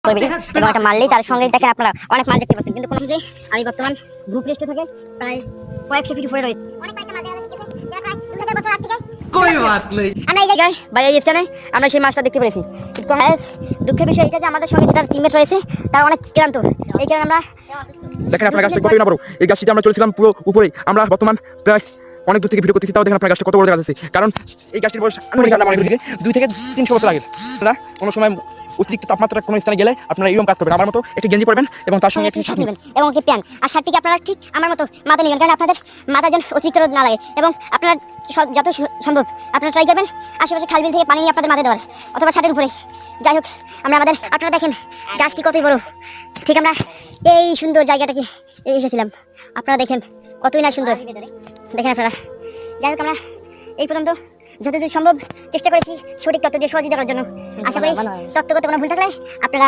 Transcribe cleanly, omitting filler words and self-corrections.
করবে এবং একটা মারলেই তার সঙ্গে দেখেন আপনারা অনেক মাছ দেখতে পাচ্ছেন, কিন্তু কোনো যে আমি বর্তমান গ্রুপ লিস্টে থেকে প্রায় কয়েকশো ফিট উপরে রয়েছে। অনেক কয়েকটা মাছ দেখা যাচ্ছে যারা প্রায় 2000 বছর আগ থেকে कोई बात नहीं। আমরা এই জায়গায় ভাই এই স্থানে আমরা সেই মাছটা দেখতে পেরেছি। কিন্তু দুঃখের বিষয় এটা যে আমাদের সঙ্গে যারা টিমমেট রয়েছে তারা অনেক ক্লান্ত, এই কারণে আমরা দেখেন আপনার গাছটা কতই না বড়। এই গাছটিতে আমরা চলেছিলাম পুরো উপরে, আমরা বর্তমান প্রায় অনেক দূর থেকে ভিডিও করতেছি, তাও দেখেন আপনার গাছটা কত বড় দেখা যাচ্ছে। কারণ এই গাছটির বয়স আনুমানিক আমরা মনে করি যে 2 থেকে 300 বছর আগে। আপনারা কোনো সময় অতিরিক্ত তাপমাত্রার কোনো স্থানে গেলে আপনারা এইরকম কাজ করবেন, আমার মতো একটি গেঞ্জি পরবেন এবং তার সঙ্গে একটি শার্ট নেবেন এবং কি প্যান আর শার্টটিকে আপনারা ঠিক আমার মতো মাথায় নেবেন, কারণ আপনাদের মাথা যেন অতিরিক্ত রোদ না লাগে। এবং আপনারা যত সম্ভব আপনারা ট্রাই করবেন আশেপাশে খালবিল থেকে পানি নিয়ে আপনাদের মাথায় দেওয়ার অথবা শার্টের উপরে। যাই হোক আপনারা দেখেন গাছটি কতই বড়। ঠিক আমরা এই সুন্দর জায়গাটাকে এসেছিলাম, আপনারা দেখেন কতই না সুন্দর দেখেন আপনারা। যাই হোক আমরা এই পর্যন্ত যতদূর সম্ভব চেষ্টা করেছি সঠিক তথ্য দিয়ে সহযোগিতা করার জন্য। আশা করি তথ্য করতে কোনো ভুল থাকলে আপনারা